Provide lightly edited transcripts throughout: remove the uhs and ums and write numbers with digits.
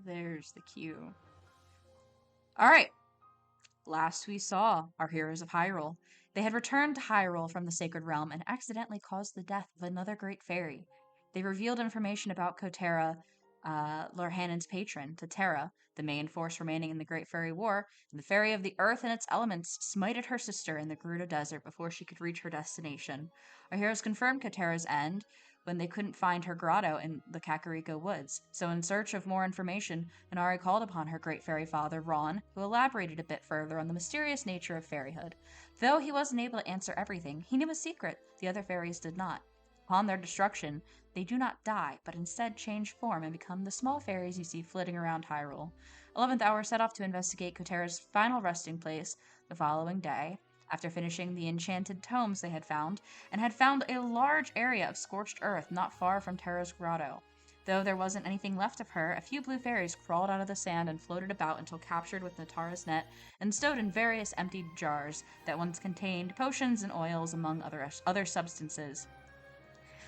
There's the cue. All right. Last we saw our heroes of Hyrule. They had returned to Hyrule from the Sacred Realm and accidentally caused the death of another great fairy. They revealed information about Kotera, Lorhanon's patron, to Terra, the main force remaining in the Great Fairy War, and the Fairy of the Earth and its elements smited her sister in the Gerudo Desert before she could reach her destination. Our heroes confirmed Kotera's end when they couldn't find her grotto in the Kakariko Woods. So, in search of more information, Inari called upon her great fairy father, Ron, who elaborated a bit further on the mysterious nature of fairyhood. Though he wasn't able to answer everything, he knew a secret the other fairies did not. Upon their destruction, they do not die, but instead change form and become the small fairies you see flitting around Hyrule. 11th Hour set off to investigate Kotera's final resting place the following day, after finishing the enchanted tomes they had found, and had found a large area of scorched earth not far from Terra's grotto. Though there wasn't anything left of her, a few blue fairies crawled out of the sand and floated about until captured with Natara's net and stowed in various empty jars that once contained potions and oils among other substances.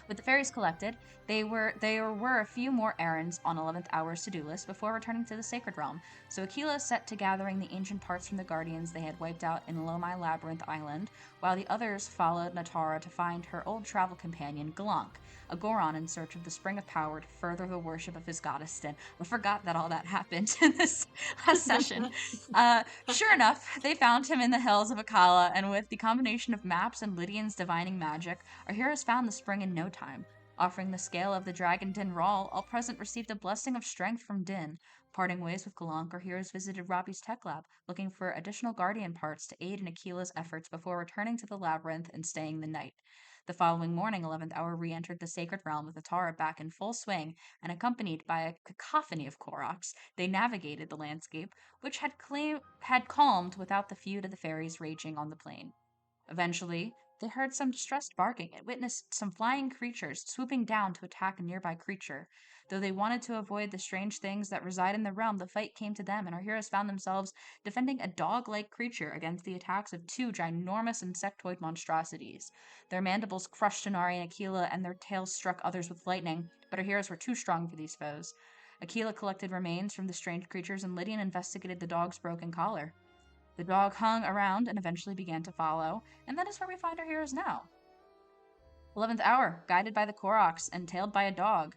With the fairies collected, there were a few more errands on 11th Hour's to-do list before returning to the Sacred Realm, so Aquila set to gathering the ancient parts from the Guardians they had wiped out in Lomai Labyrinth Island, while the others followed Natara to find her old travel companion, Glank, a Goron in search of the Spring of Power to further the worship of his goddess Din. I forgot that all that happened in this last session. Sure enough, they found him in the hills of Akala, and with the combination of maps and Lydian's divining magic, our heroes found the spring in no time. Offering the scale of the dragon Din Rawl, all present received a blessing of strength from Din. Parting ways with Galank, our heroes visited Robbie's tech lab, looking for additional guardian parts to aid in Akila's efforts before returning to the labyrinth and staying the night. The following morning, 11th Hour re entered the sacred realm with Atara back in full swing, and accompanied by a cacophony of Koroks, they navigated the landscape, which had calmed without the feud of the fairies raging on the plain. Eventually, they heard some distressed barking and witnessed some flying creatures swooping down to attack a nearby creature. Though they wanted to avoid the strange things that reside in the realm, the fight came to them, and our heroes found themselves defending a dog like creature against the attacks of two ginormous insectoid monstrosities. Their mandibles crushed Inari and Aquila, and their tails struck others with lightning, but our heroes were too strong for these foes. Aquila collected remains from the strange creatures, and Lydian investigated the dog's broken collar. The dog hung around and eventually began to follow, and that is where we find our heroes now. 11th Hour, guided by the Koroks and tailed by a dog.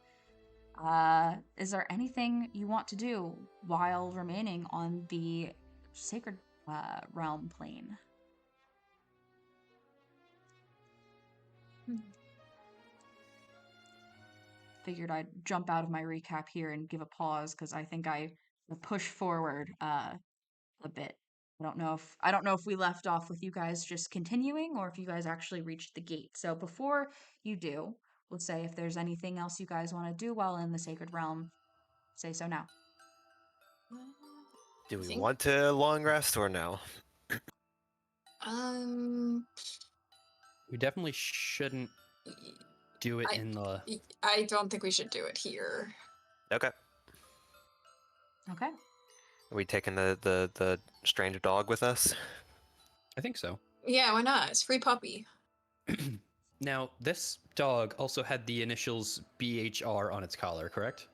Is there anything you want to do while remaining on the Sacred Realm plane? Figured I'd jump out of my recap here and give a pause because I think I push forward a bit. I don't know if we left off with you guys just continuing or if you guys actually reached the gate. So before you do, let's say if there's anything else you guys want to do while in the Sacred Realm, say so now. Do we want to long rest or no? We definitely shouldn't do it in the... I don't think we should do it here. Okay. Okay. Are we taking the strange dog with us? I think so. Yeah, why not? It's free puppy. Now, this dog also had the initials BHR on its collar, correct?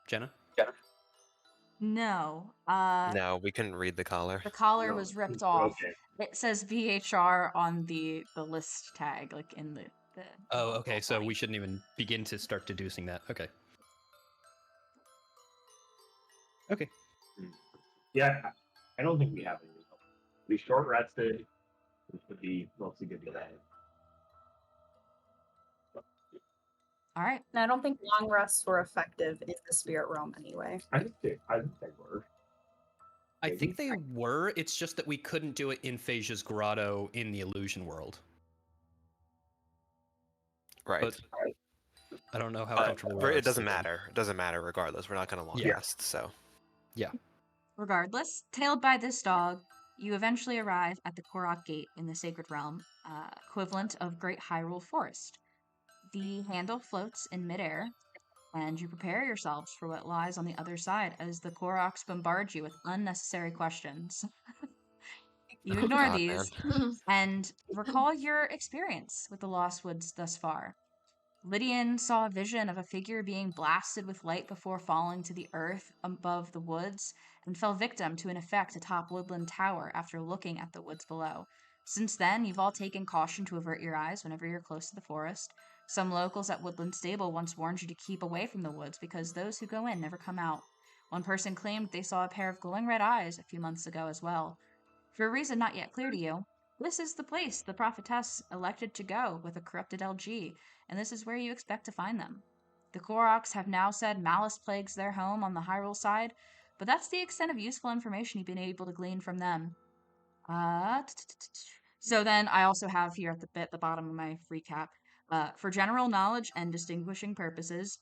Jenna? No. No, we couldn't read the collar. The collar was ripped off. Okay. It says VHR on the list tag, like in the Oh, okay, so we shouldn't even begin to start deducing that. Okay. Okay. Yeah, I don't think we have any. We short rested. We should be mostly good to go. All right. And I don't think long rests were effective in the spirit realm anyway. I think they were. I think they were. It's just that we couldn't do it in Phasia's grotto in the illusion world. Right. But I don't know how comfortable we are. It doesn't matter. It doesn't matter regardless. We're not going to long rest, so. Yeah. Regardless, tailed by this dog, you eventually arrive at the Korok Gate in the Sacred Realm, equivalent of Great Hyrule Forest. The handle floats in midair, and you prepare yourselves for what lies on the other side as the Koroks bombard you with unnecessary questions. You ignore these and recall your experience with the Lost Woods thus far. Lydian saw a vision of a figure being blasted with light before falling to the earth above the woods and fell victim to an effect atop Woodland Tower after looking at the woods below. Since then, you've all taken caution to avert your eyes whenever you're close to the forest. Some locals at Woodland Stable once warned you to keep away from the woods because those who go in never come out. One person claimed they saw a pair of glowing red eyes a few months ago as well. For a reason not yet clear to you, this is the place the prophetess elected to go with a corrupted LG, and this is where you expect to find them. The Koroks have now said malice plagues their home on the Hyrule side, but that's the extent of useful information you've been able to glean from them. So then I also have here at the bottom of my recap, for general knowledge and distinguishing purposes,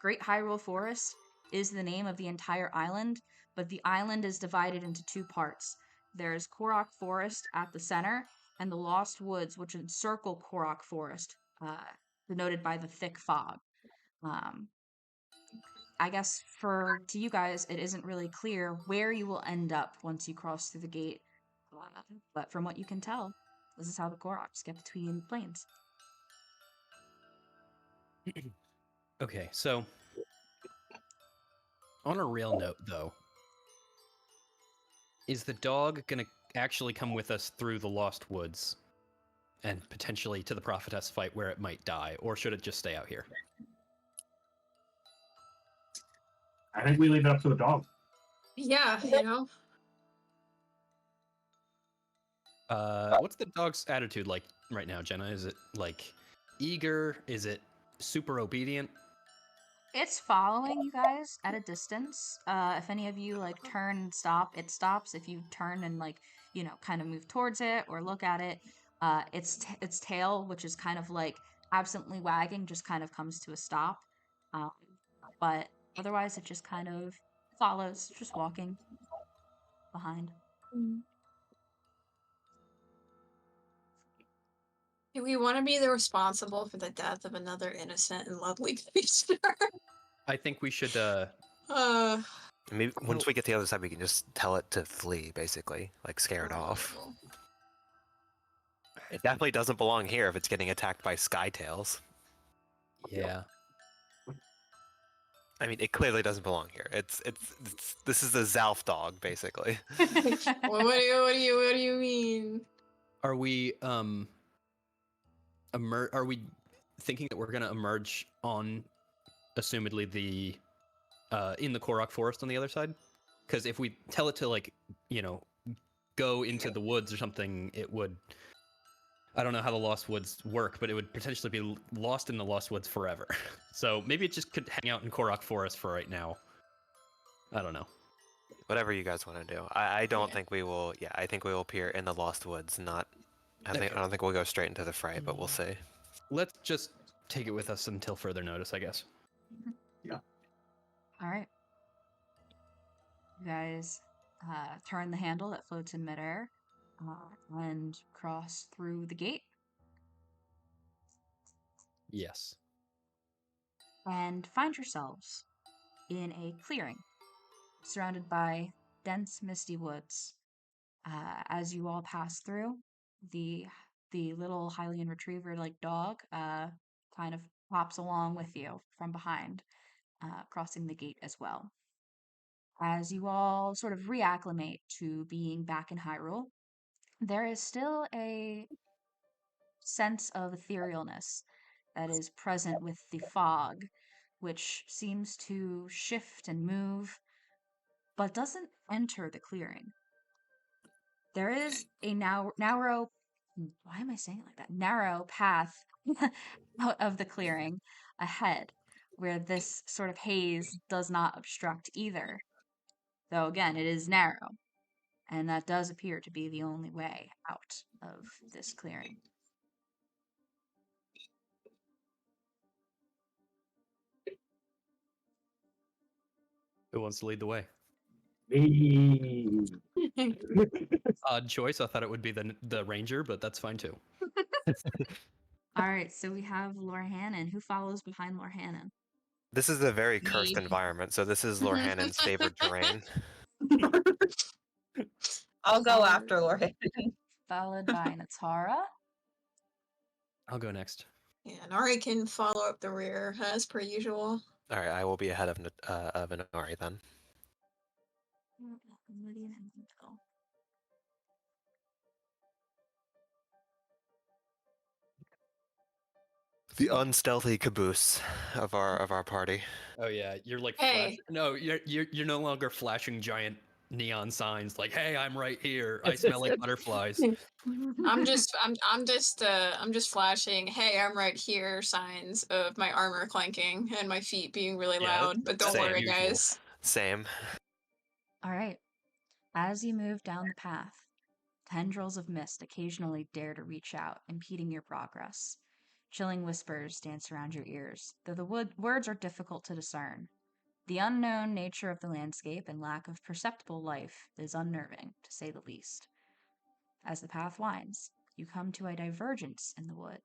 Great Hyrule Forest is the name of the entire island, but the island is divided into two parts. There's Korok Forest at the center, and the Lost Woods, which encircle Korok Forest, denoted by the thick fog. Um, I guess to you guys, it isn't really clear where you will end up once you cross through the gate, but from what you can tell, this is how the Koroks get between planes. Okay, so on a real note, though, is the dog gonna actually come with us through the Lost Woods and potentially to the prophetess fight where it might die, or should it just stay out here? I think we leave it up to the dog. Yeah, you know. What's the dog's attitude like right now, Jenna? Is it like eager? Is it super obedient? It's following you guys at a distance. If any of you like turn and stop, it stops. If you turn and like, kind of move towards it or look at it, its tail, which is kind of like absently wagging, just kind of comes to a stop. But otherwise, it just kind of follows, just walking behind. Do we want to be the responsible for the death of another innocent and lovely creature? I think we should. Maybe Well- once we get to the other side, we can just tell it to flee, basically, like scare it off. It definitely doesn't belong here if it's getting attacked by Skytails. Yeah. I mean, it clearly doesn't belong here. This is the Zalf dog, basically. What do you mean? Are we are we thinking that we're gonna emerge on, assumedly, the in the Korok Forest on the other side? Because if we tell it to go into the woods or something, it would. I don't know how the Lost Woods work, but it would potentially be lost in the Lost Woods forever. So maybe it just could hang out in Korok Forest for right now. I don't know. Whatever you guys want to do. I don't Yeah. think we will. Yeah, I think we will appear in the Lost Woods. I don't think we'll go straight into the fray, but we'll see. Let's just take it with us until further notice, I guess. All right. You guys turn the handle that floats in midair and cross through the gate Yes. and find yourselves in a clearing surrounded by dense, misty woods. As you all pass through, the little Hylian retriever like dog kind of hops along with you from behind, crossing the gate as well. As you all sort of reacclimate to being back in Hyrule, there is still a sense of etherealness that is present with the fog, which seems to shift and move, but doesn't enter the clearing. There is a narrow, why am I saying it like that? Narrow path out of the clearing ahead, where this sort of haze does not obstruct either. Though again, it is narrow, and that does appear to be the only way out of this clearing. Who wants to lead the way? Me. Odd choice. I thought it would be the ranger, but that's fine too. All right, so we have Laura Hannon. Who follows behind Laura Hannon? This is a very cursed Me. environment, so this is Lorhannon's favorite terrain. I'll go Sorry. after Lord. Followed by Natara. I'll go next. Yeah, Nari can follow up the rear as per usual. All right, I will be ahead of Inari then. The unstealthy caboose of our party. Oh yeah, you're like Hey. No, you're no longer flashing giant neon signs like, "Hey, I'm right here. I smell like butterflies." I'm just flashing, hey, I'm right here signs of my armor clanking and my feet being really Yeah, loud, but don't same. worry, Usual. guys. Same. All right. As you move down the path, tendrils of mist occasionally dare to reach out, impeding your progress. Chilling whispers dance around your ears, though the words are difficult to discern. The unknown nature of the landscape and lack of perceptible life is unnerving, to say the least. As the path winds, you come to a divergence in the woods.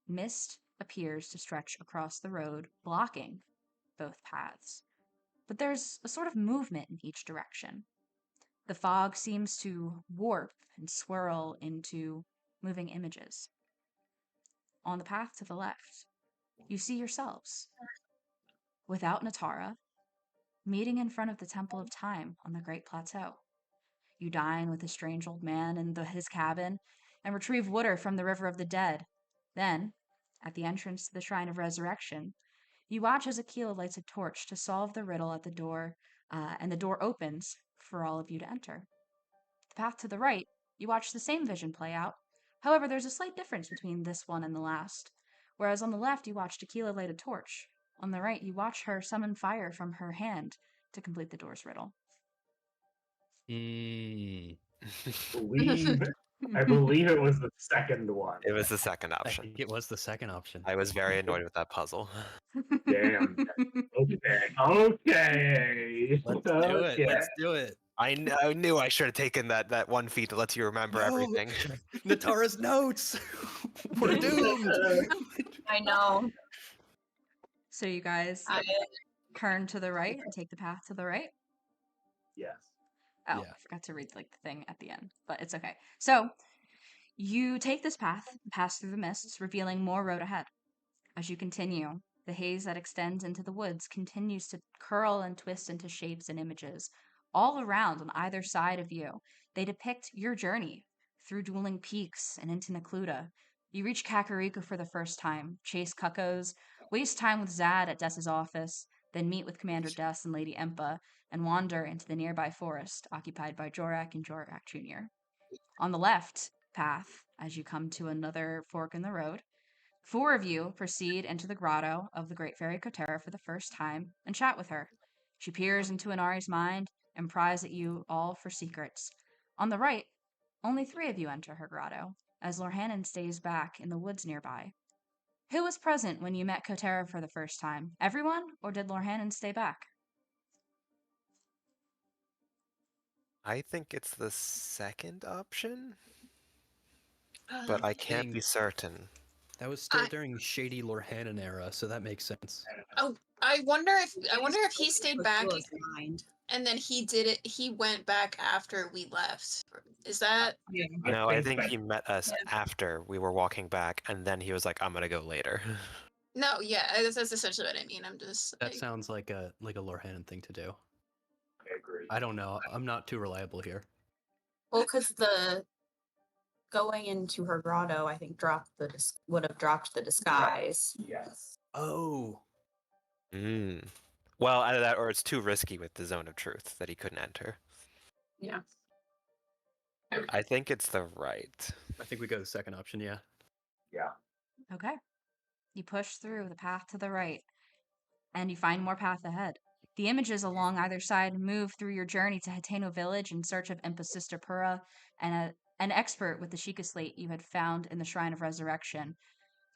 Mist appears to stretch across the road, blocking both paths. But there's a sort of movement in each direction. The fog seems to warp and swirl into moving images. On the path to the left, you see yourselves, without Natara, meeting in front of the Temple of Time on the Great Plateau. You dine with a strange old man in his cabin and retrieve water from the River of the Dead. Then, at the entrance to the Shrine of Resurrection, you watch as Aquila lights a torch to solve the riddle at the door, and the door opens for all of you to enter. The path to the right, you watch the same vision play out. However, there's a slight difference between this one and the last. Whereas on the left, you watch Tequila light a torch. On the right, you watch her summon fire from her hand to complete the door's riddle. Mm, I believe it was the second one. It was the second I option. think it was the second option. I was very annoyed with that puzzle. Damn. Okay. Let's do it. Let's do it. I knew I should have taken that one feat that lets you remember No. everything. Natara's notes. We're doomed. I know. So you guys turn to the right and take the path to the right. Yes. Oh, Yeah. I forgot to read the thing at the end, but it's okay. So you take this path, pass through the mists, revealing more road ahead. As you continue, the haze that extends into the woods continues to curl and twist into shapes and images. All around on either side of you, they depict your journey through dueling peaks and into Necluda. You reach Kakariko for the first time, chase Cuckoos, waste time with Zad at Dessa's office, then meet with Commander Des and Lady Empa, and wander into the nearby forest occupied by Jorak and Jorak Jr. On the left path, as you come to another fork in the road, 4 of you proceed into the grotto of the Great Fairy Kotera for the first time and chat with her. She peers into Inari's mind and pries at you all for secrets. On the right, only 3 of you enter her grotto, as Lorhanan stays back in the woods nearby. Who was present when you met Kotera for the first time? Everyone, or did Lorhanan stay back? I think it's the second option, but I can't be certain. That was still I- during shady Lorhanan era, so that makes sense. Oh, I wonder if he stayed back Mind. and then he went back after we left. Is that Yeah. No, I think he met us after we were walking back, and then he was like, "I'm gonna go later." no, yeah, that's essentially what I mean. I'm just That sounds like a Lorhanan thing to do. I agree. I don't know. I'm not too reliable here. Well, because the going into her grotto, I think would have dropped the disguise. Yes. Oh. Mm. Well, either that or it's too risky with the zone of truth that he couldn't enter. Yeah. I think it's the right. I think we go the second option, yeah. Yeah. Okay. You push through the path to the right, and you find more path ahead. The images along either side move through your journey to Hateno village in search of Impa's sister Pura and an expert with the Sheikah slate you had found in the Shrine of Resurrection.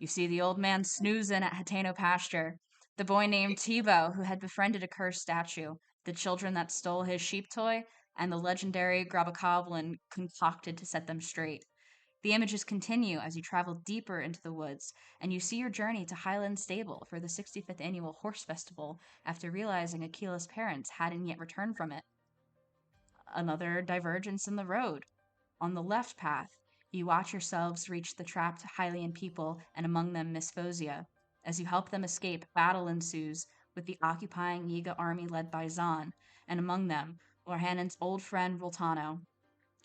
You see the old man snoozing at Hateno pasture, the boy named Tebow who had befriended a cursed statue, the children that stole his sheep toy, and the legendary Grabokoblin concocted to set them straight. The images continue as you travel deeper into the woods, and you see your journey to Highland Stable for the 65th annual Horse Festival after realizing Aquila's parents hadn't yet returned from it. Another divergence in the road. On the left path, You watch yourselves reach the trapped Hylian people, and among them Miss Fosia. As you help them escape, battle ensues with the occupying Yiga army led by Zahn, and among them, Lorhanon's old friend Roltano.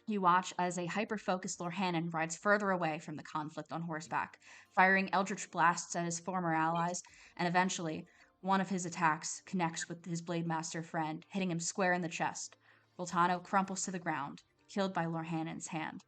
You watch as a hyper-focused Lorhanon rides further away from the conflict on horseback, firing eldritch blasts at his former allies, and eventually, one of his attacks connects with his Blade Master friend, hitting him square in the chest. Roltano crumples to the ground, killed by Lorhanon's hand.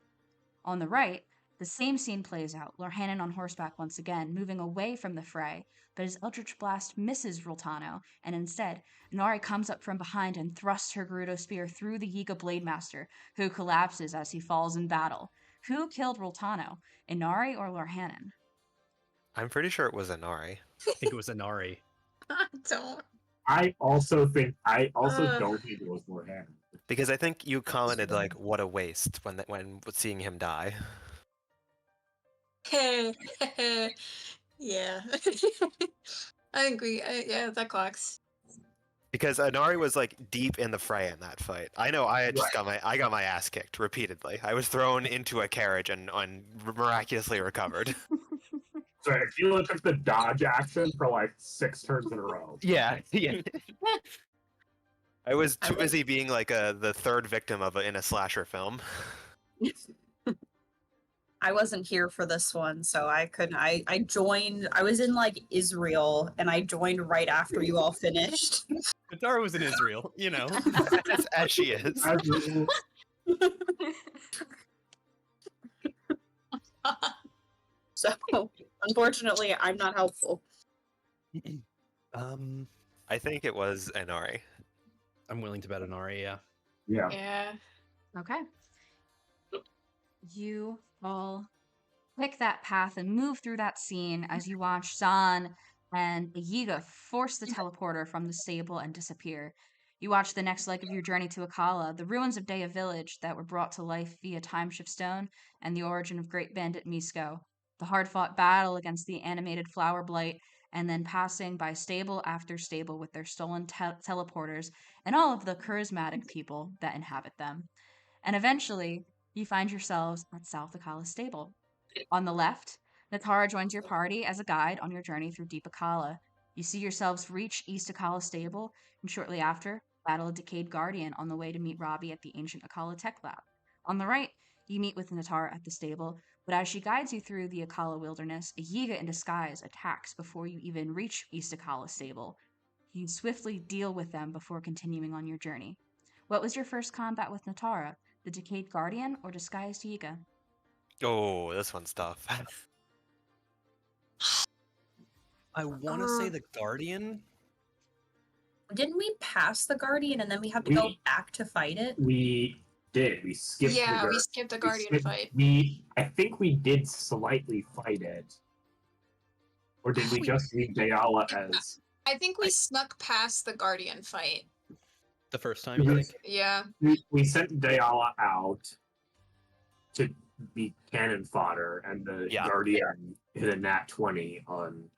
On the right, the same scene plays out, Lorhanon on horseback once again, moving away from the fray, but his Eldritch Blast misses Roltano, and instead, Inari comes up from behind and thrusts her Gerudo spear through the Yiga Blade Master, who collapses as he falls in battle. Who killed Roltano, Inari or Lorhanon? I'm pretty sure it was Inari. I think it was Inari. Don't. I also Uh. don't think it was Lorhanon. Because I think you commented like, "What a waste" when seeing him die. Yeah. I agree. Yeah, that clocks. Because Inari was like deep in the fray in that fight. I know I had just got my ass kicked repeatedly. I was thrown into a carriage and miraculously recovered. So I feel it took the dodge action for like 6 turns in a row. Yeah. I was too busy being like the third victim in a slasher film. I wasn't here for this one, so I couldn't. I joined. I was in like Israel, and I joined right after you all finished. Katara was in Israel, you know. as she is. So unfortunately, I'm not helpful. I think it was Inari. I'm willing to bet Inari, yeah. Yeah. Yeah. Okay. You all pick that path and move through that scene as you watch Zahn and Yiga force the teleporter from the stable and disappear. You watch the next leg of your journey to Akala, the ruins of Daya Village that were brought to life via Timeshift Stone, and the origin of Great Bandit Misko. The hard-fought battle against the animated Flower Blight, and then passing by stable after stable with their stolen teleporters and all of the charismatic people that inhabit them. And eventually, you find yourselves at South Akala Stable. On the left, Natara joins your party as a guide on your journey through Deep Akala. You see yourselves reach East Akala Stable, and shortly after, battle a Decayed Guardian on the way to meet Robbie at the ancient Akala Tech Lab. On the right, you meet with Natara at the stable, but as she guides you through the Akala wilderness, a Yiga in disguise attacks before you even reach East Akala Stable. You swiftly deal with them before continuing on your journey. What was your first combat with Natara? The Decayed Guardian or Disguised Yiga? Oh, this one's tough. I want to say the Guardian. Didn't we pass the Guardian and then we had to go back to fight it? We did. We skipped Yeah, the we skipped the Guardian fight. I think we did slightly fight it. Or did we just leave Dayala as... I think we snuck past the Guardian fight. The first time, you think? Yeah. We sent Dayala out to be cannon fodder, and the Guardian hit a nat 20 on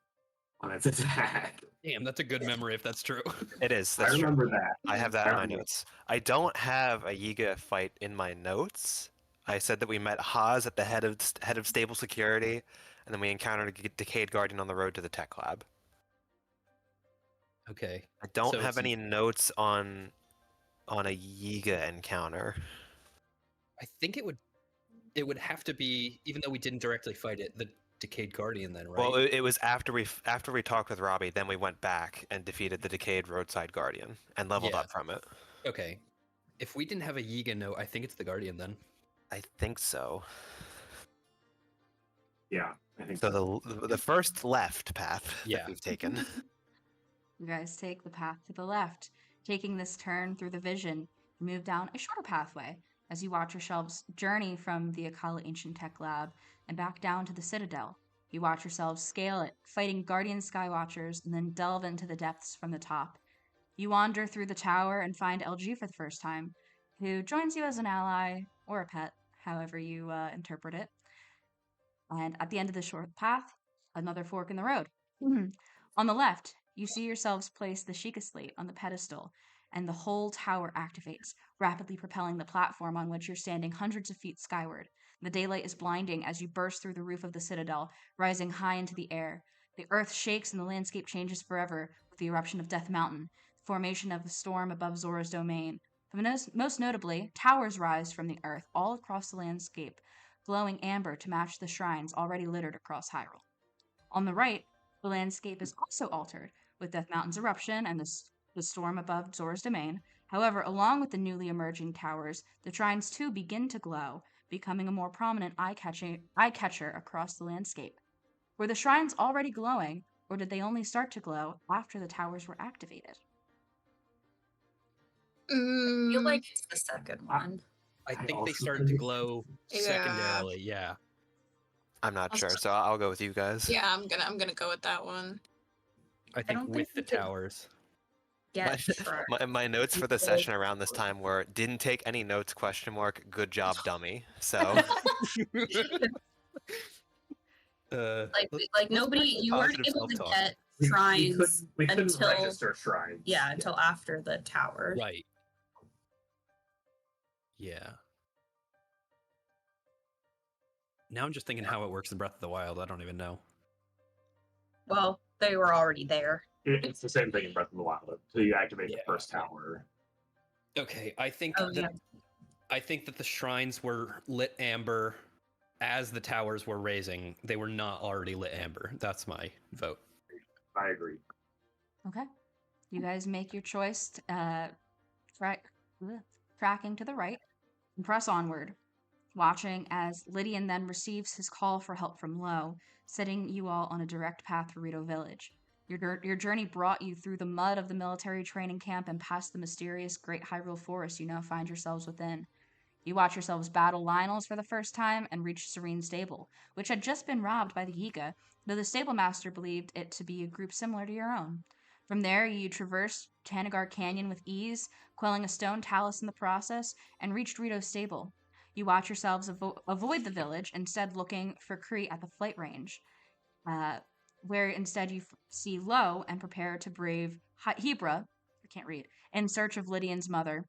its attack. Damn, that's a good memory if that's true. It is. I That's true. remember that. I have that in my notes. I don't have a Yiga fight in my notes. I said that we met Haas at the head of stable security, and then we encountered a Decayed Guardian on the road to the tech lab. Okay. I don't have any notes on a Yiga encounter. I think it would have to be, even though we didn't directly fight it, the Decayed Guardian then, right? Well, it was after we talked with Robbie, then we went back and defeated the Decayed Roadside Guardian and leveled up from it. Okay. If we didn't have a Yiga note, I think it's the Guardian then. I think so. Yeah, I think so. The first left path that we've taken. You guys take the path to the left. Taking this turn through the vision, you move down a shorter pathway as you watch yourselves journey from the Akala Ancient Tech Lab and back down to the Citadel. You watch yourselves scale it, fighting Guardian Skywatchers, and then delve into the depths from the top. You wander through the tower and find LG for the first time, who joins you as an ally or a pet, however you interpret it. And at the end of the short path, another fork in the road. On the left, you see yourselves place the Sheikah slate on the pedestal, and the whole tower activates, rapidly propelling the platform on which you're standing hundreds of feet skyward. The daylight is blinding as you burst through the roof of the citadel, rising high into the air. The earth shakes and the landscape changes forever with the eruption of Death Mountain, the formation of a storm above Zora's domain. Most notably, towers rise from the earth all across the landscape, glowing amber to match the shrines already littered across Hyrule. On the right, the landscape is also altered, with Death Mountain's eruption and the storm above Zora's domain. However, along with the newly emerging towers, the shrines too begin to glow, becoming a more prominent eye-catcher across the landscape. Were the shrines already glowing, or did they only start to glow after the towers were activated? I feel Mm, like it's the second one. I think they also started to think- glow Yeah. secondarily. Yeah. I'm not Also- sure, so I'll go with you guys. yeah, I'm gonna go with that one. I think don't with think the we could- towers. Get shrine. My notes for the People- session around this time were didn't take any notes, question mark, good job, dummy. So Like nobody, you weren't positive able to self-talk. get We shrines couldn't until register shrines. until after the tower. Right. Yeah. Now I'm just thinking how it works in Breath of the Wild. I don't even know. Well, they were already there. It's the same thing in Breath of the Wild. So you activate Yeah. the first tower. Okay, I think Oh, that I think that the shrines were lit amber as the towers were raising. They were not already lit amber. That's my vote. I agree. Okay. You guys make your choice, tracking to the right, and press onward, watching as Lydian then receives his call for help from Lo, setting you all on a direct path for Rito Village. Your journey brought you through the mud of the military training camp and past the mysterious Great Hyrule Forest you now find yourselves within. You watch yourselves battle Lionels for the first time and reach Serene's stable, which had just been robbed by the Yiga, though the stable master believed it to be a group similar to your own. From there, you traversed Tanagar Canyon with ease, quelling a stone talus in the process, and reached Rito's stable. You watch yourselves avoid the village, instead looking for Kree at the flight range, where instead you see Lo and prepare to brave Hebra, I can't read, in search of Lydian's mother,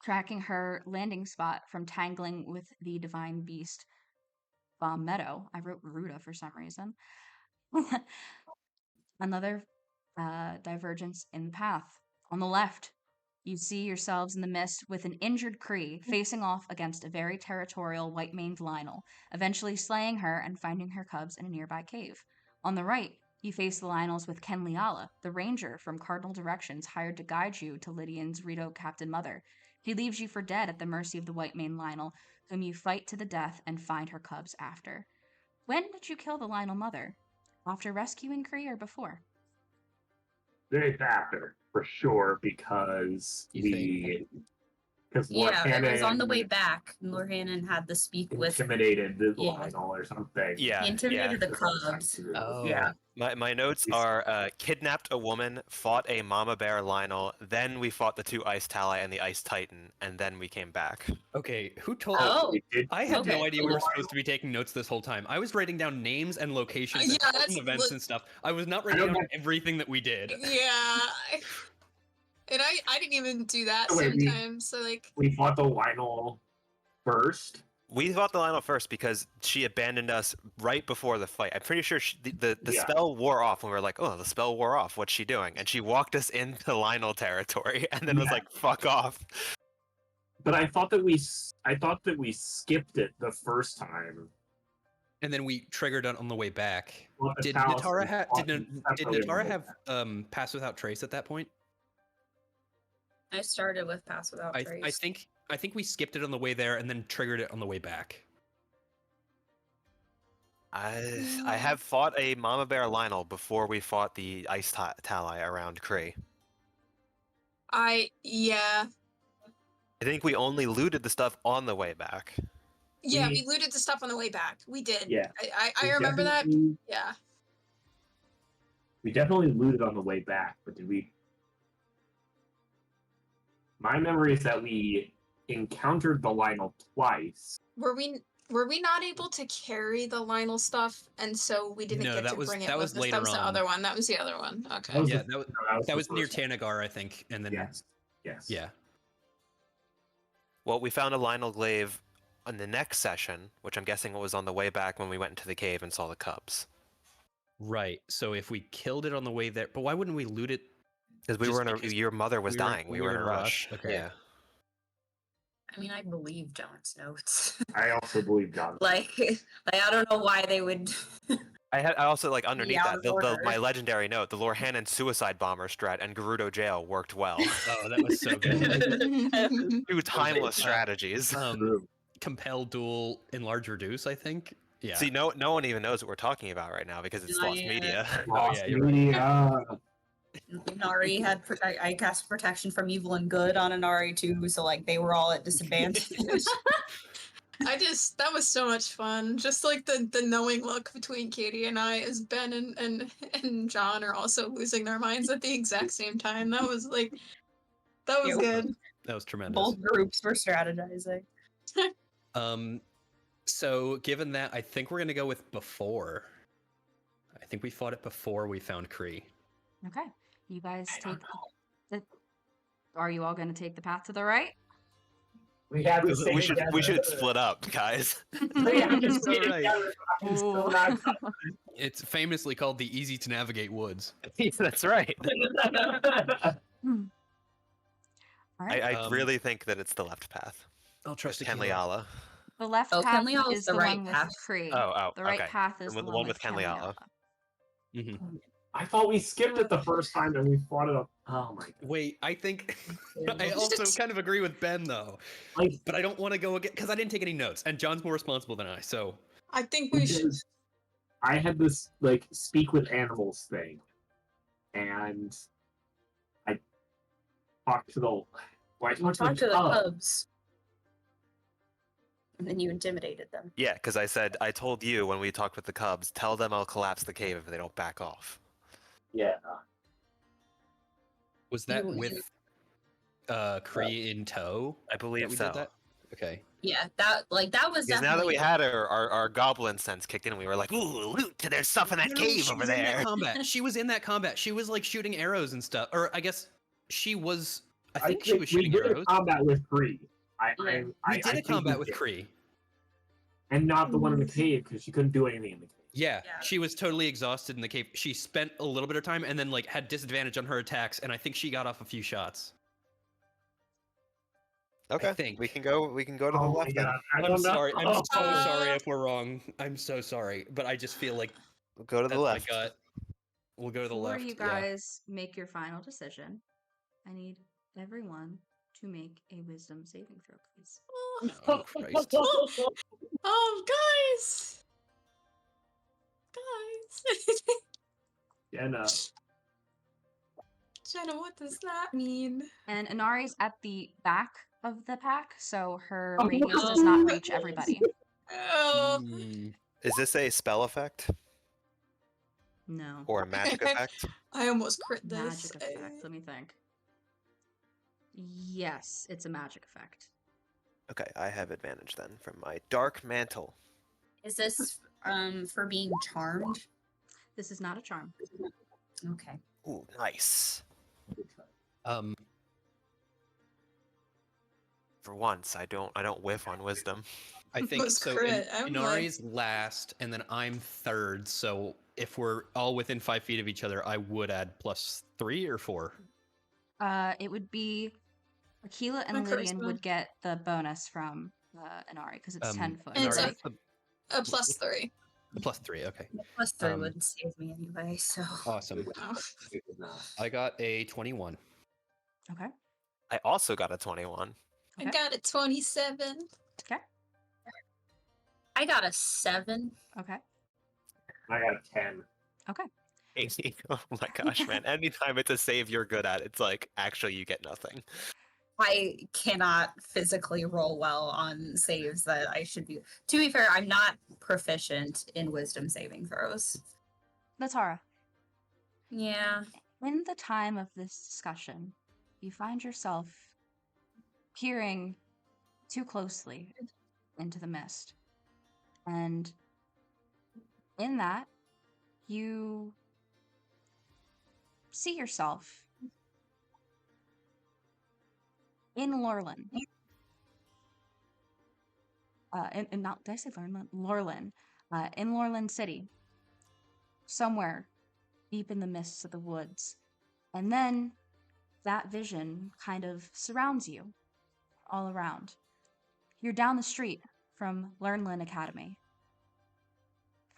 tracking her landing spot from tangling with the divine beast Bomb Meadow. I wrote Ruda for some reason. Another divergence in the path. On the left, you see yourselves in the mist with an injured Kree facing off against a very territorial white-maned Lionel, eventually slaying her and finding her cubs in a nearby cave. On the right, you face the Lionels with Ken Liala, the ranger from Cardinal Directions hired to guide you to Lydian's Rito captain mother. He leaves you for dead at the mercy of the white-maned Lionel, whom you fight to the death and find her cubs after. When did you kill the Lionel mother? After rescuing Kree or before? It's after, for sure, because Lord Yeah, it was on the Hannon way back. Lord Hannon had to speak with. intimidated the Yeah. Lionel or something. yeah, He intimidated yeah. the cubs. Oh. Yeah. My notes are kidnapped a woman, fought a mama bear Lionel, then we fought the two Ice Tali and the Ice Titan, and then we came back. Okay, who told? Oh. We did- I had no Okay. idea we were supposed to be taking notes this whole time. I was writing down names and locations and Yeah, certain that's events li- and stuff. I was not writing don't down know. everything that we did. Yeah. And I didn't even do that Wait, sometimes. So like, We fought the Lionel first. We fought the Lionel first because she abandoned us right before the fight. I'm pretty sure the Yeah. spell wore off, and we were like, "Oh, the spell wore off. What's she doing?" And she walked us into Lionel territory, and then was Yeah. like, "Fuck off." But I thought that we skipped it the first time. And then we triggered it on the way back. Well, the Did Talus Natara we have fought did separately on the Natara way have back. pass without trace at that point? I started with Pass Without Trace. I think we skipped it on the way there and then triggered it on the way back. I have fought a mama bear Lionel before we fought the Ice Tali around Kree. yeah. I think we only looted the stuff on the way back. Yeah, We- we looted the stuff on the way back. We did. Yeah. I We remember that. definitely- Yeah. We definitely looted on the way back, but did we? My memory is that we encountered the Lionel twice. Were we not able to carry the Lionel stuff, and so we didn't No, get that to was- bring it that with was us? That later was the on. other one. That was the other one. Okay. That was Yeah, the- that was, no, that was the near first one. Tanagar, I think, and then Yes. Yes. yeah. Well, we found a Lionel glaive on the next session, which I'm guessing was on the way back when we went into the cave and saw the cubs. Right. So if we killed it on the way there, but why wouldn't we loot it? Because we Just were in a, because your mother was dying. We were in a rush. Okay. Yeah. I mean, I believe John's notes. I also believe John. like I don't know why they would. I also like underneath out that of the, order. my legendary note, the Lorhanan suicide bomber strat and Gerudo jail worked well. Oh, that was so good. Two timeless strategies. Compel, duel, enlarge, reduce. I think. Yeah. See, no one even knows what we're talking about right now because it's lost media. Lost yeah, you're right. media. Nari had I cast protection from evil and good on Inari too, so like they were all at disadvantage. That was so much fun. Just like the knowing look between Katie and I as Ben and John are also losing their minds at the exact same time. That was good. That was tremendous. Both groups were strategizing. So given that, I think we're gonna go with before. I think we fought it before we found Kree. Okay. You guys take the. Are you all going to take the path to the right? We have to stay we should together. split up, guys. We have to stay Right. together. I'm still Ooh. not- It's famously called the easy to navigate woods. That's right. All right. I really think that it's the left path. I'll trust Kenliala. The left Oh, path Kenliala is is the the right one path. with Kree. Oh, The right okay. path is The the one with Kenliala. Mhm. I thought we skipped it the first time and we fought it up. Oh my god. Wait, I think I also kind of agree with Ben though, Like, but I don't want to go again because I didn't take any notes, and John's more responsible than I. So I think we should. because I had this like speak with animals thing, and I talked to the. Well, I talked Talk to the cub. Cubs. And then you intimidated them. Yeah, because I told you when we talked with the Cubs, tell them I'll collapse the cave if they don't back off. Yeah. was that You- with Kree in tow? I believe that we so. did that? Okay. Yeah, that was Because now that definitely we had our goblin sense kicked in, we were like, ooh, loot! There's stuff in that No, cave she over was in that there. combat. She was in that combat. She was like shooting arrows and stuff, or I guess she was. I think she think was we shooting did arrows. a combat with Kree. We did a think combat we with did. Kree. And not the one in the cave because she couldn't do anything in the cave. Yeah, Yeah. she was totally exhausted in the cave. She spent a little bit of time and then like had disadvantage on her attacks, and I think she got off a few shots. Okay, think. we can go to the Oh my left then. god. I I'm don't know. sorry. I'm so Uh, sorry if we're wrong. I'm so sorry, but I just feel like We'll go to the that's my left. gut. We'll go to the Before left. you yeah. guys make your final decision, I need everyone to make a wisdom saving throw, please. Oh, Christ. Oh, guys! Guys! Jenna. Jenna, what does that mean? And Inari's at the back of the pack, so her Oh, radius no. does not reach everybody. Oh, Mm, Is this a spell effect No. or a magic effect? I almost crit this. Magic effect. Let me think. Yes, it's a magic effect. Okay, I have advantage then from my dark mantle. Is this for being charmed? This is not a charm. Okay. Ooh, nice. um, For once, I don't whiff on wisdom. I think Was so. crit. I'm like- Inari's last, and then I'm third. So if we're all within 5 feet of each other, I would add +3 or 4. It would be Akila and My Lydian charisma. would get the bonus from Inari because it's 10 foot. And it's Inari, a +3. the +3. Okay, Plus 3 Um, wouldn't save me anyway, so. awesome. Oh. I got a 21. Okay. I also got a 21. I Okay. got a 27. Okay. I got a 7. Okay. I got a 10. Okay. Oh my gosh, man. Anytime it's a save you're good at, it's like, actually, you get nothing. I cannot physically roll well on saves that I should be. To be fair, I'm not proficient in wisdom saving throws. Latara, Yeah. in the time of this discussion, you find yourself peering too closely into the mist. And in that, you see yourself in Lorlin. not, did I say Lorlin? Lorlin. In Lorlin City. Somewhere deep in the mists of the woods. And then that vision kind of surrounds you all around. You're down the street from Lernlin Academy.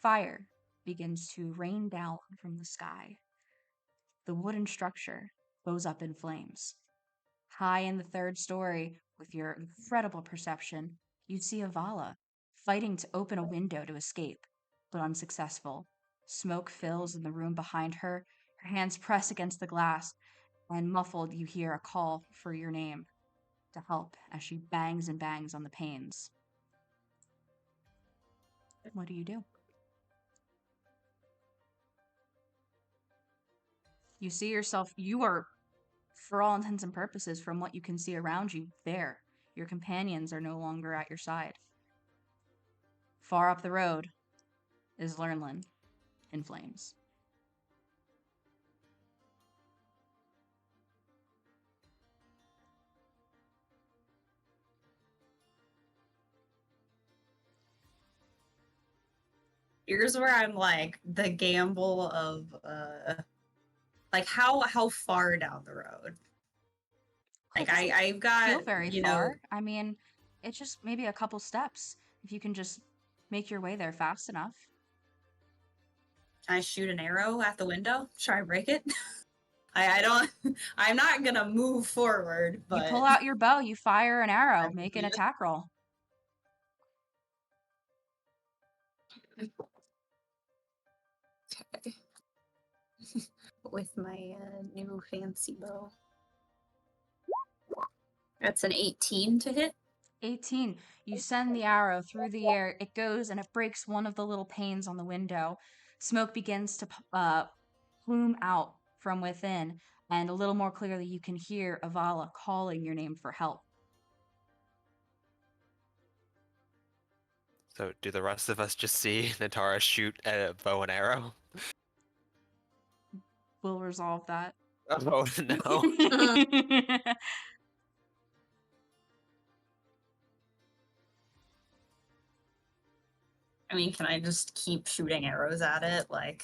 Fire begins to rain down from the sky. The wooden structure goes up in flames. High in the third story, with your incredible perception, you see Avala fighting to open a window to escape, but unsuccessful. Smoke fills in the room behind her. Her hands press against the glass, and muffled you hear a call for your name to help as she bangs and bangs on the panes. What do you do? You see yourself, you are, for all intents and purposes, from what you can see around you, there. Your companions are no longer at your side. Far up the road is Lernlin in flames. Here's where I'm like the gamble of like how far down the road. Like I've got Feel very far. I mean, it's just maybe a couple steps. If you can just make your way there fast enough. Can I shoot an arrow at the window? Try and break it? I don't I'm not gonna move forward, but You pull out your bow, you fire an arrow, make an attack roll. Okay. With my new fancy bow. That's an 18 to hit. 18. You send the arrow through the air. It goes and it breaks one of the little panes on the window. Smoke begins to plume out from within, and a little more clearly you can hear Avala calling your name for help. So do the rest of us just see Natara shoot a bow and arrow? We'll resolve that. Oh no. I mean, can I just keep shooting arrows at it? Like,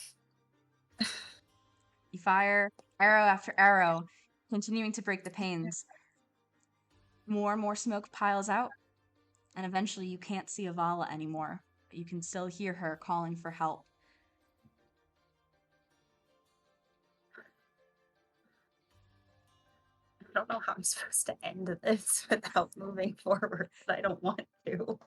You fire arrow after arrow, continuing to break the panes. More and more smoke piles out, and eventually you can't see Avala anymore, but you can still hear her calling for help. I don't know how I'm supposed to end this without moving forward, but I don't want to.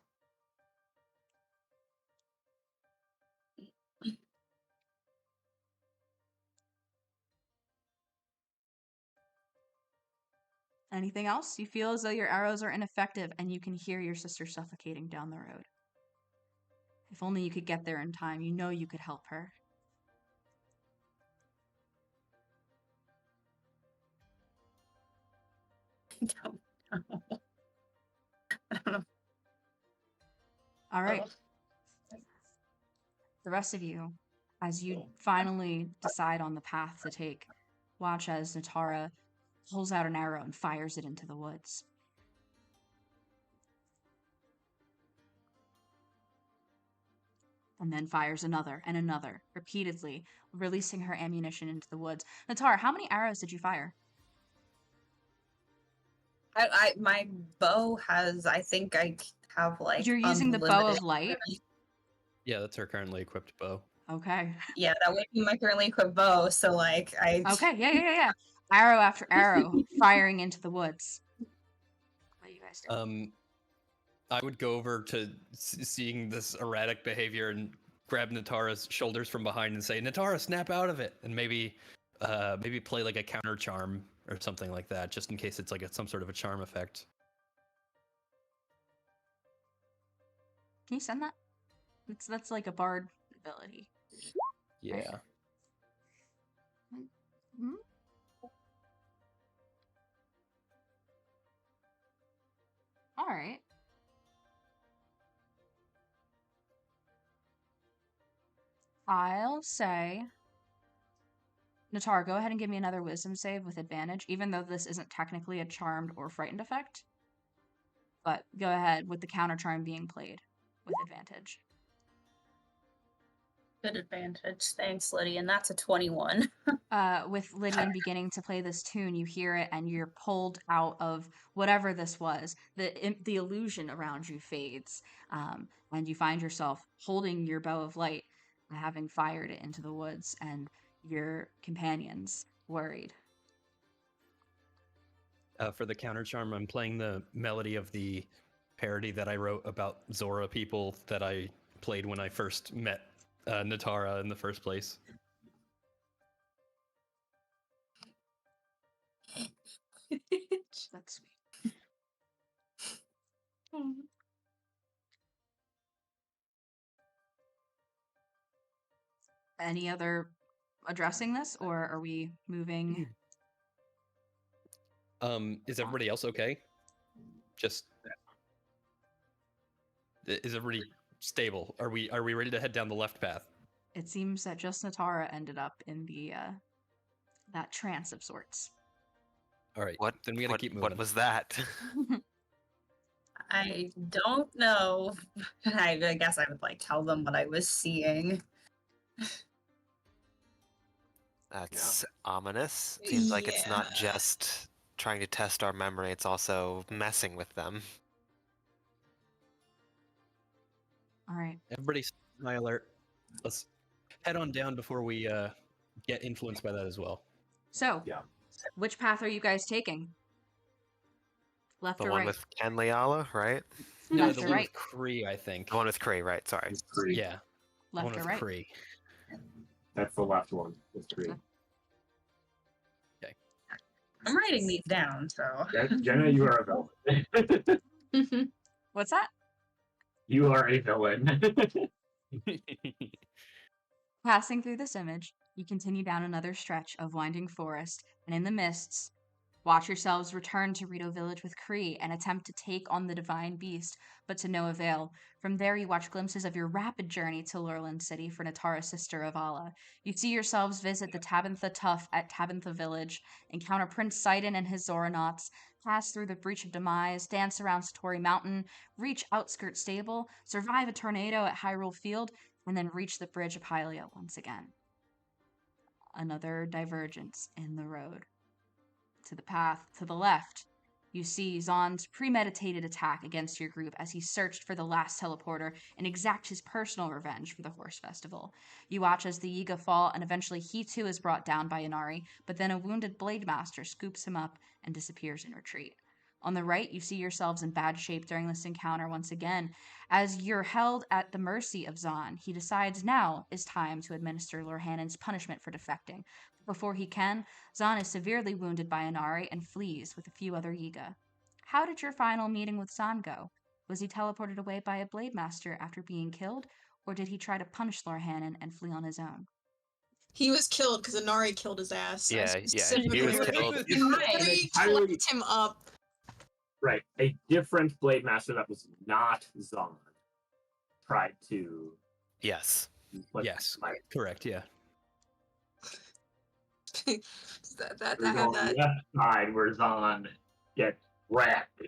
Anything else? You feel as though your arrows are ineffective and you can hear your sister suffocating down the road. If only you could get there in time, you know you could help her. I don't know. I don't know. All right. The rest of you, as you finally decide on the path to take, watch as Natara pulls out an arrow and fires it into the woods. And then fires another and another, repeatedly, releasing her ammunition into the woods. Natara, how many arrows did you fire? My bow has, I think I have like You're using the bow of light? Yeah, that's her currently equipped bow. Okay. Yeah, that would be my currently equipped bow, so like I... Okay, yeah. Arrow after arrow, firing into the woods. What do you guys do? I would go over to seeing this erratic behavior and grab Natara's shoulders from behind and say, "Natara, snap out of it!" And maybe play like a counter charm or something like that, just in case it's like some sort of a charm effect. Can you send that? That's like a bard ability. Yeah. Right? Hmm? All right. I'll say, Natar, go ahead and give me another wisdom save with advantage, even though this isn't technically a charmed or frightened effect. but go ahead with the counter charm being played with advantage. Good advantage. Thanks, Lydia. And that's a 21. With Lydian beginning to play this tune, you hear it and you're pulled out of whatever this was. The illusion around you fades, and you find yourself holding your bow of light, having fired it into the woods, and your companions worried. For the counter charm, I'm playing the melody of the parody that I wrote about Zora people that I played when I first met Natara in the first place. That's sweet. Any other addressing this, or are we moving? Is everybody else okay? Just is everybody stable? Are we ready to head down the left path? It seems that just Natara ended up in the that trance of sorts. All right. What? Then we gotta keep moving. What was that? I don't know. I guess I would like tell them what I was seeing. That's ominous. Seems like it's not Yeah. just trying to test our memory, it's also messing with them. All right. Everybody, high alert. Let's head on down before we get influenced by that as well. So, Yeah. which path are you guys taking? Left The or one right? with Kenliala, right? No, Left the or one right? with Kree, I think. The one with Kree, right? Sorry. It's three. Yeah, the one Left or with right? Kree. That's the left one. It's three. I'm writing these down, so. Jenna, you are a villain. What's that? You are a villain. Passing through this image, you continue down another stretch of winding forest, and in the mists, watch yourselves return to Rito Village with Kree and attempt to take on the divine beast, but to no avail. From there, you watch glimpses of your rapid journey to Lurland City for Natara, sister of Allah. You see yourselves visit the Tabantha Tuff at Tabantha Village, encounter Prince Sidon and his Zoranauts, pass through the Breach of Demise, dance around Satori Mountain, reach Outskirt Stable, survive a tornado at Hyrule Field, and then reach the Bridge of Hylia once again. Another divergence in the road. To the path to the left, you see Zon's premeditated attack against your group as he searched for the last teleporter and exact his personal revenge for the Horse Festival. You watch as the Yiga fall, and eventually he too is brought down by Inari, but then a wounded Blade Master scoops him up and disappears in retreat. On the right, you see yourselves in bad shape during this encounter once again. As you're held at the mercy of Zon, he decides now is time to administer Lorhanon's punishment for defecting. Before he can, Zon is severely wounded by Inari and flees with a few other Yiga. How did your final meeting with Zon go? Was he teleported away by a Blade Master after being killed, or did he try to punish Lorhanon and flee on his own? He was killed because Inari killed his ass. Yeah, I yeah, specifically he was read- killed. Inari clapped him up. Right. A different Blade Master that was not Zon tried to. Yes. Yes, correct. Yeah. that We're had going that. left side where Zon gets wrecked.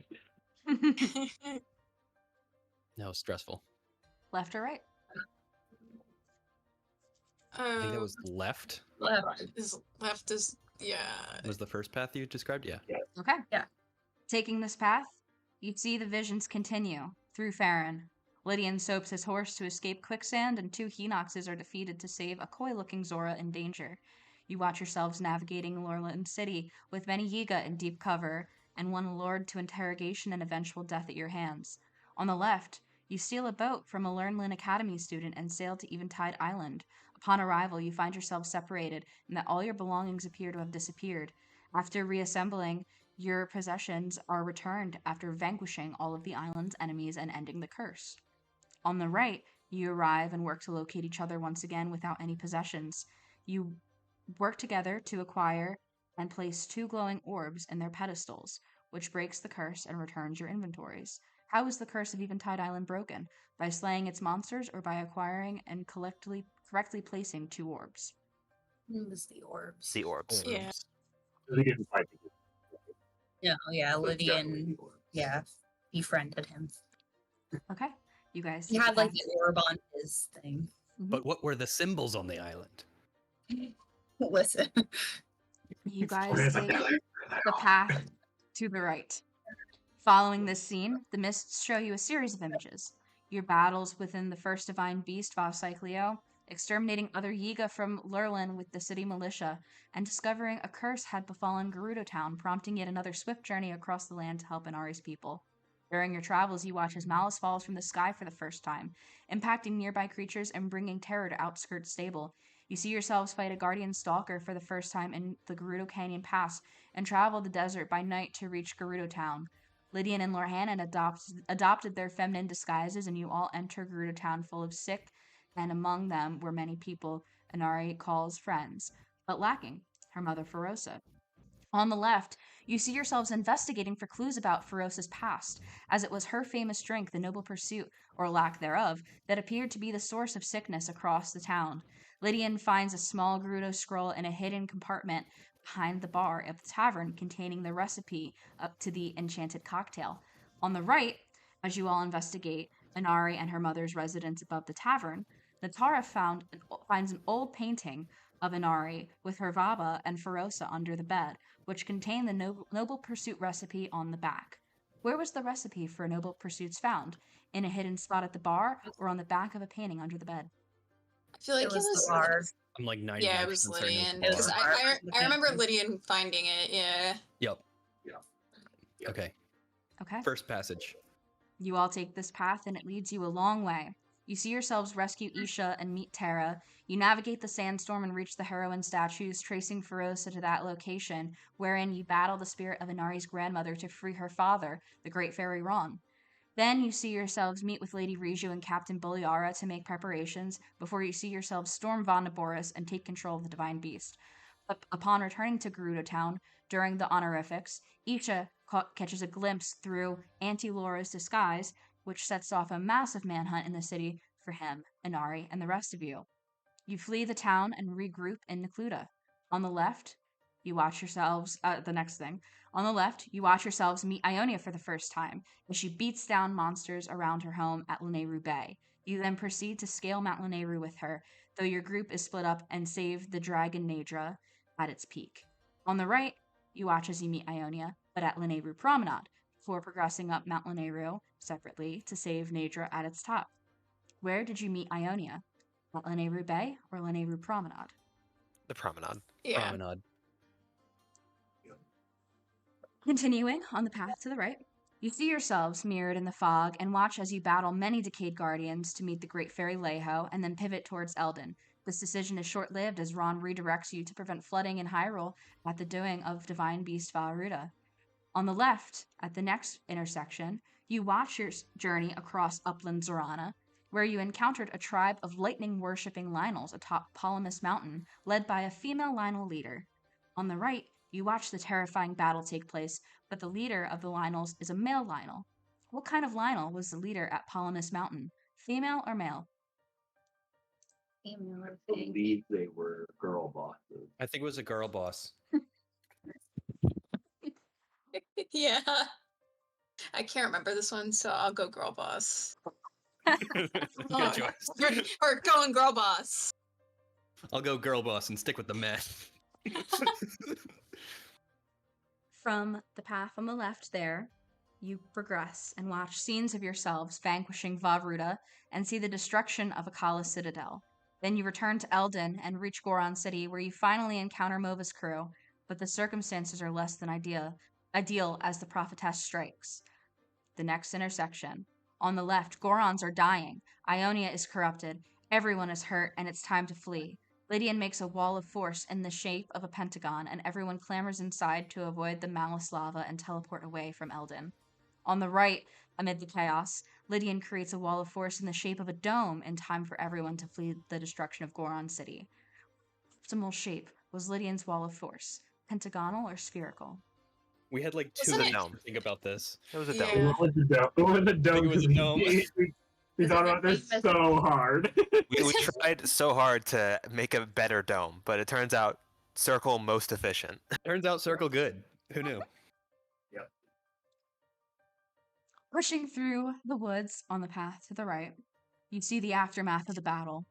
No, stressful. Left or right? I think that was left. Left. Left is yeah. Was the first path you described? Yeah. Okay. Yeah. Taking this path, you see the visions continue through Farron. Lydian soaps his horse to escape quicksand, and 2 Henoxes are defeated to save a coy-looking Zora in danger. You watch yourselves navigating Lorland City with many Yiga in deep cover, and one lured to interrogation and eventual death at your hands. On the left, you steal a boat from a Lernlin Academy student and sail to Eventide Island. Upon arrival, you find yourselves separated, and that all your belongings appear to have disappeared. After reassembling, your possessions are returned after vanquishing all of the island's enemies and ending the curse. On the right, you arrive and work to locate each other once again without any possessions. You work together to acquire and place 2 glowing orbs in their pedestals, which breaks the curse and returns your inventories. How is the curse of Eventide Island broken? By slaying its monsters or by acquiring and correctly placing 2 orbs? It was the orbs. The orbs. Yeah. We didn't fight. Yeah, yeah, So it's definitely Lydian. the orbs. Yeah. befriended him. Okay. You guys He take had the like path. the orb on his thing. But what were the symbols on the island? Listen. You Okay, guys it's like, take the path to the right. Following this scene, the mists show you a series of images. Your battles within the first divine beast, Vaucyclio, exterminating other Yiga from Lurlin with the city militia, and discovering a curse had befallen Gerudo Town, prompting yet another swift journey across the land to help Inari's people. During your travels, you watch as malice falls from the sky for the first time, impacting nearby creatures and bringing terror to Outskirts Stable. You see yourselves fight a guardian stalker for the first time in the Gerudo Canyon Pass and travel the desert by night to reach Gerudo Town. Lydian and Lorhanan adopted their feminine disguises, and you all enter Gerudo Town full of sick, and among them were many people Inari calls friends, but lacking her mother Ferosa. On the left, you see yourselves investigating for clues about Ferosa's past, as it was her famous drink, the noble pursuit, or lack thereof, that appeared to be the source of sickness across the town. Lydian finds a small Gerudo scroll in a hidden compartment behind the bar at the tavern containing the recipe up to the enchanted cocktail. On the right, as you all investigate Inari and her mother's residence above the tavern, Natara finds an old painting of Inari with her Vaba and Ferosa under the bed, which contained the Noble Pursuit recipe on the back. Where was the recipe for Noble Pursuits found? In a hidden spot at the bar or on the back of a painting under the bed? I feel like It was the bar. I'm like 99% Yeah, it was certain Lydian. it was Because the bar. I remember Lydian finding it, yeah. Yep. Yeah. Okay. Okay. First passage. You all take this path and it leads you a long way. You see yourselves rescue Isha and meet Terra. You navigate the sandstorm and reach the heroine statues, tracing Ferosa to that location, wherein you battle the spirit of Inari's grandmother to free her father, the great fairy Ron. Then you see yourselves meet with Lady Riju and Captain Buliara to make preparations before you see yourselves storm Vonneboris and take control of the Divine Beast. Upon returning to Gerudo Town during the honorifics, Isha catches a glimpse through Auntie Laura's disguise, which sets off a massive manhunt in the city for him, Inari, and the rest of you. You flee the town and regroup in Necluda. On the left, you watch yourselves. The next thing. On the left, you watch yourselves meet Ionia for the first time as she beats down monsters around her home at Lanayru Bay. You then proceed to scale Mount Lanayru with her, though your group is split up and save the dragon Nadra at its peak. On the right, you watch as you meet Ionia, but at Lanayru Promenade, before progressing up Mount Lanayru separately to save Nadra at its top. Where did you meet Ionia? At Lanayru Bay or Lanayru Promenade? The promenade. Yeah. Promenade. Continuing on the path to the right, you see yourselves mirrored in the fog and watch as you battle many decayed guardians to meet the great fairy Leho and then pivot towards Eldon. This decision is short-lived as Ron redirects you to prevent flooding in Hyrule at the doing of Divine Beast Vahruda. On the left, at the next intersection, you watch your journey across upland Zorana, where you encountered a tribe of lightning-worshipping Lynels atop Polymus Mountain, led by a female Lynel leader. On the right, you watch the terrifying battle take place, but the leader of the Lynels is a male Lynel. What kind of Lynel was the leader at Polymus Mountain? Female or male? Female, I I think. believe they were girl bosses. I think it was a girl boss. Yeah. I can't remember this one, so I'll go girl boss. Good Oh, choice. or going girl boss. I'll go girl boss and stick with the men. From the path on the left there, you progress and watch scenes of yourselves vanquishing Vahruda and see the destruction of Akala's citadel. Then you return to Eldon and reach Goron City, where you finally encounter Mova's crew, but the circumstances are less than ideal as the prophetess strikes. The next intersection. On the left, Gorons are dying. Ionia is corrupted. Everyone is hurt, and it's time to flee. Lydian makes a wall of force in the shape of a pentagon, and everyone clambers inside to avoid the malice lava and teleport away from Eldon. On the right, amid the chaos, Lydian creates a wall of force in the shape of a dome in time for everyone to flee the destruction of Goron City. Optimal shape was Lydian's wall of force, pentagonal or spherical? We had like Wasn't 2 it- minutes to think about this. It was a Yeah. dome. What was the dome? What was the dome? it was a dome. We thought about this so hard. We tried so hard to make a better dome, but it turns out circle most efficient. Turns out circle good. Who knew? Pushing through the woods on the path to the right, you see the aftermath of the battle.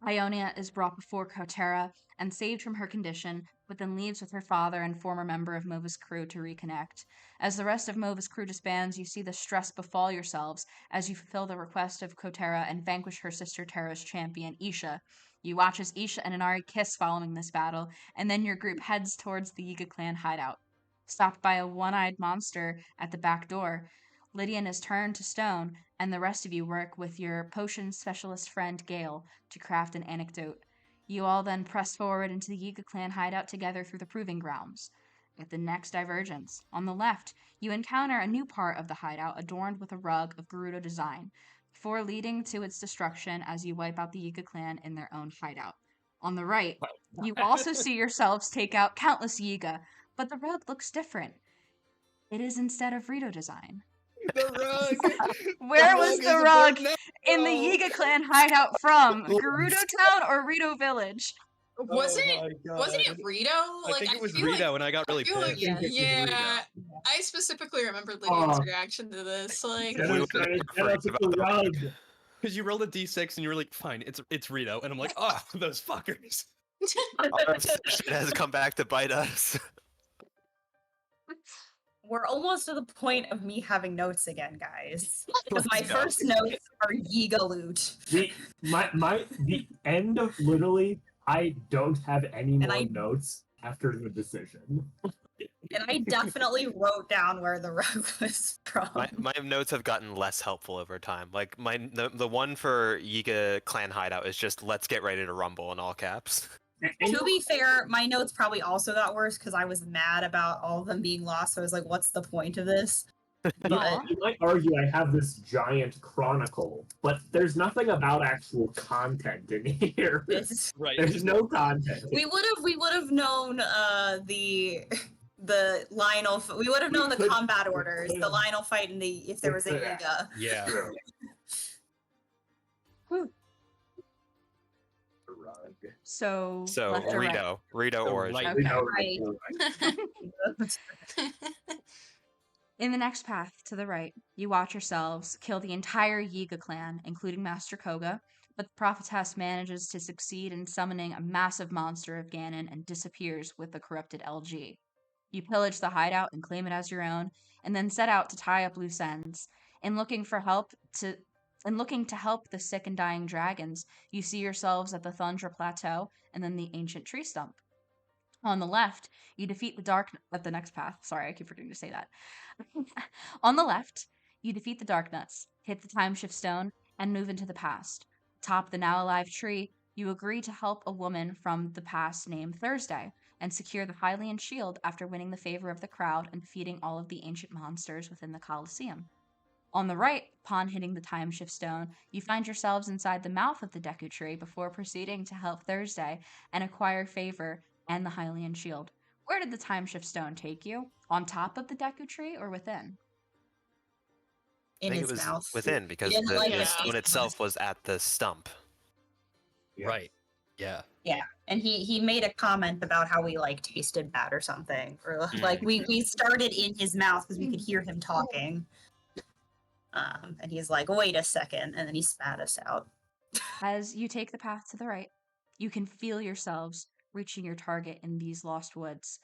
Ionia is brought before Kotera and saved from her condition, but then leaves with her father and former member of Mova's crew to reconnect. As the rest of Mova's crew disbands, you see the stress befall yourselves as you fulfill the request of Kotera and vanquish her sister Terra's champion, Isha. You watch as Isha and Inari kiss following this battle, and then your group heads towards the Yiga clan hideout. Stopped by a one-eyed monster at the back door, Lydian is turned to stone, and the rest of you work with your potion specialist friend Gale to craft an anecdote. You all then press forward into the Yiga clan hideout together through the proving grounds. At the next divergence, on the left, you encounter a new part of the hideout adorned with a rug of Gerudo design, before leading to its destruction as you wipe out the Yiga clan in their own hideout. On the right, you also see yourselves take out countless Yiga, but the rug looks different. It is instead of Rito design. The rug. Where was the rug No. in the Yiga clan hideout from? Gerudo Town or Rito Village? Wasn't Oh my wasn't God. it Rito? I think it was feel Rito, and I got really I feel like, pissed. Yeah. It's yeah. Rito. I specifically remember Lydian's Oh. reaction to this. Like, Shout We out would've to preferred the about the rug. Because you rolled a d6 and you were like, fine, it's Rito. And I'm like, oh, those fuckers. Our obsession has come back to bite us. We're almost to the point of me having notes again, guys. Because my Let's go. first notes are Yiga loot. The end of literally, I don't have any And more I- notes after the decision. And I definitely wrote down where the rug was from. My notes have gotten less helpful over time. Like the one for Yiga Clan Hideout is just "Let's get ready to rumble" in all caps. To be fair, my notes probably also got worse because I was mad about all of them being lost. So I was like, what's the point of this? But You might argue I have this giant chronicle, but there's nothing about actual content in here. it's, Right. There's no content. we would have known the Lionel. We would have known the combat orders, the Lionel fight, and the if there was a Yiga. Yeah. True. Whew. The rug. So, So left or right? Rito So origin. right. We Okay. know Right. the rug. In the next path to the right, you watch yourselves kill the entire Yiga clan, including Master Koga, but the prophetess manages to succeed in summoning a massive monster of Ganon and disappears with the corrupted LG. You pillage the hideout and claim it as your own, and then set out to tie up loose ends. In looking to help the sick and dying dragons, you see yourselves at the Thundra Plateau and then the ancient tree stump. On the left, you defeat the dark at the next path. Sorry, I keep forgetting to say that. On the left, you defeat the dark nuts, hit the time shift stone, and move into the past. Atop the now alive tree, you agree to help a woman from the past named Thursday and secure the Hylian shield after winning the favor of the crowd and defeating all of the ancient monsters within the Colosseum. On the right, upon hitting the time shift stone, you find yourselves inside the mouth of the Deku tree before proceeding to help Thursday and acquire favor and the Hylian shield. Where did the time shift stone take you? On top of the Deku tree or within? I In think his it was mouth. within because didn't the, like the the stone taste itself was at the stump. Yeah. Right. Yeah. And he made a comment about how we like tasted bad or something, or like we started in his mouth because we could hear him talking. And he's like, "Wait a second," and then he spat us out. As you take the path to the right, you can feel yourselves reaching your target in these lost woods.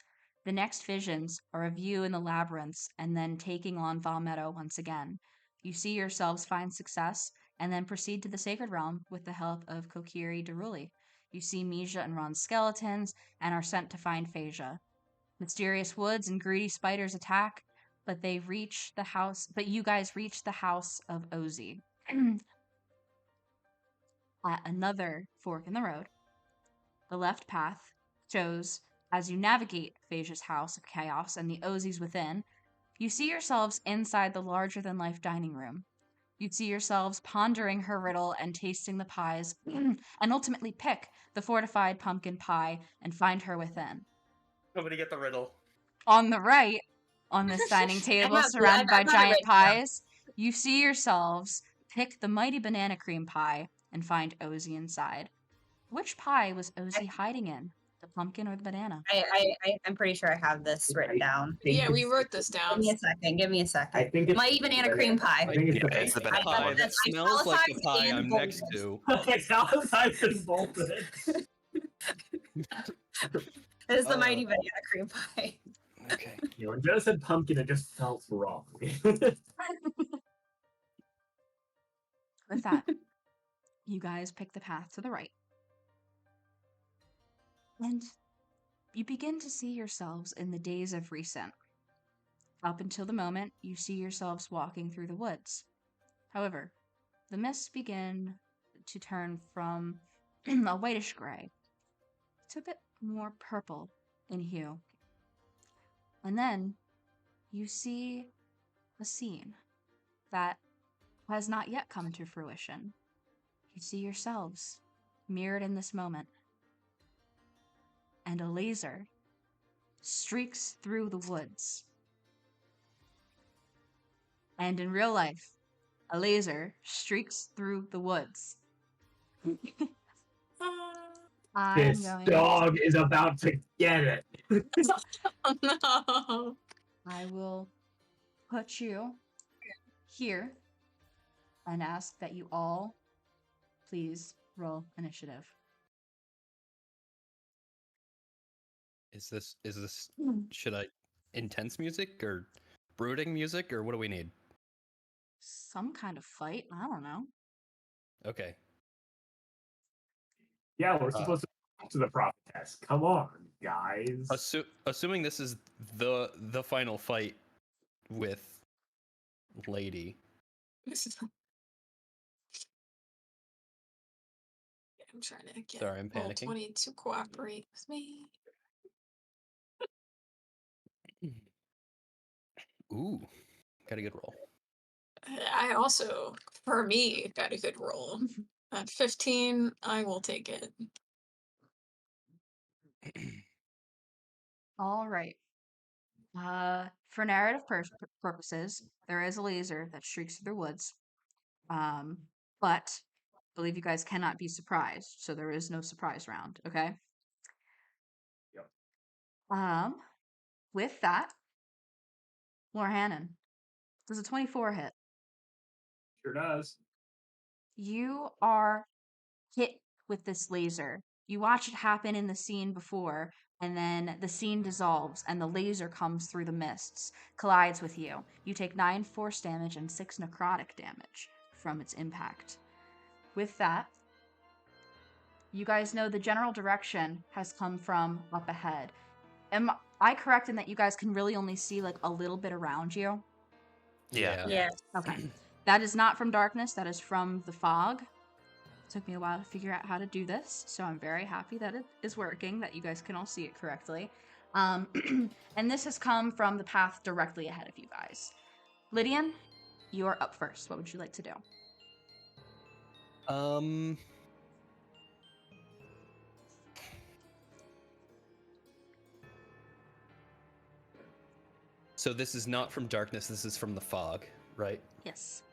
The next visions are of you in the labyrinths and then taking on Valmetto once again. You see yourselves find success and then proceed to the Sacred Realm with the help of Kokiri Daruli. You see Misha and Ron's skeletons and are sent to find Phasia. Mysterious woods and greedy spiders attack, but you guys reach the house of Ozzy. At another fork in the road, the left path shows as you navigate Phasia's house of chaos and the Ozzy's within, you see yourselves inside the larger than life dining room. You see yourselves pondering her riddle and tasting the pies, and ultimately pick the fortified pumpkin pie and find her within. Nobody get the riddle. On the right, on this dining table got it- surrounded I by got it giant written down. pies, you see yourselves pick the mighty banana cream pie and find Ozzy inside. Which pie was Ozzy hiding in? The pumpkin or the banana? I'm pretty sure I have this written down. Yeah, we wrote this Give down. me a second. Give me a second. I think it's My banana cream pie. I think it's Yeah, the it's the banana. banana Pie one. that smells like the italicized pie and I'm next bolded. to. It's italicized and bolded. It is the mighty banana cream pie. Okay. You know, when Joe said pumpkin, it just felt wrong. With that, you guys pick the path to the right. And you begin to see yourselves in the days of recent. Up until the moment you see yourselves walking through the woods. However, the mists begin to turn from a whitish gray to a bit more purple in hue. And then you see a scene that has not yet come to fruition. You see yourselves mirrored in this moment. And a laser streaks through the woods. And in real life, a laser streaks through the woods. This dog is about to get it. Oh no. I will put you here and ask that you all please roll initiative. Is this should I intense music or brooding music or what do we need? Some kind of fight? I don't know. Okay. Yeah, we're supposed to talk to the prophetess. Come on, guys. Assuming this is the final fight with Lady. I'm trying to get Sorry, I'm roll panicking. 20 to cooperate with me. Ooh, got a good roll. I also, for me, got a good roll. At 15, I will take it. All right. For narrative purposes, there is a laser that streaks through the woods. But I believe you guys cannot be surprised, so there is no surprise round, okay? Yep. With that, Laura Hannon, does a 24 hit? Sure does. You are hit with this laser. You watch it happen in the scene before, and then the scene dissolves, and the laser comes through the mists, collides with you. You take 9 force damage and 6 necrotic damage from its impact. With that, you guys know the general direction has come from up ahead. Am I correct in that you guys can really only see like a little bit around you? Yeah. Yes. Okay. That is not from darkness, that is from the fog. Took me a while to figure out how to do this, so I'm very happy that it is working, that you guys can all see it correctly. And this has come from the path directly ahead of you guys. Lydian, you are up first. What would you like to do? So this is not from darkness, this is from the fog, right? Yes.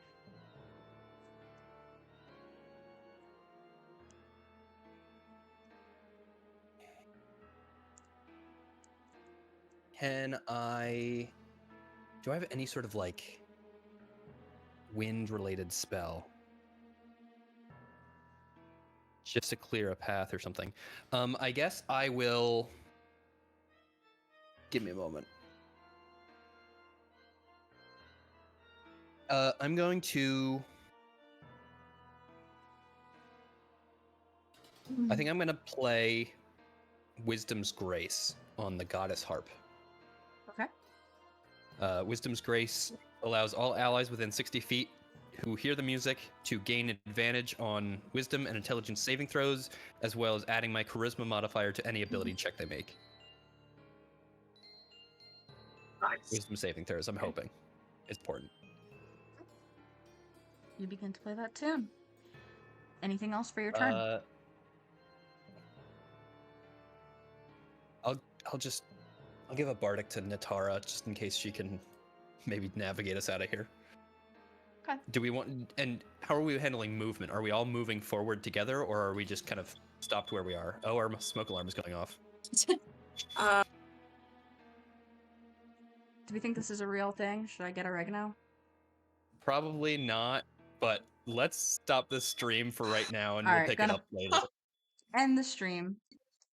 Do I have any sort of like wind related spell? Just to clear a path or something. I guess I will. Give me a moment. I'm going to. I think I'm going to play Wisdom's Grace on the Goddess Harp. Okay. Wisdom's Grace allows all allies within 60 feet who hear the music to gain advantage on Wisdom and Intelligence saving throws, as well as adding my Charisma modifier to any ability check they make. Nice. Wisdom saving throws, I'm hoping. It's important. You begin to play that tune. Anything else for your turn? I'll give a bardic to Natara just in case she can maybe navigate us out of here. Okay. Do we want, and how are we handling movement? Are we all moving forward together, or are we just kind of stopped where we are? Oh, our smoke alarm is going off. Uh, Do we think this is a real thing? Should I get oregano? Probably not, but let's stop this stream for right now and All we'll right, pick it gonna- up later. End the stream.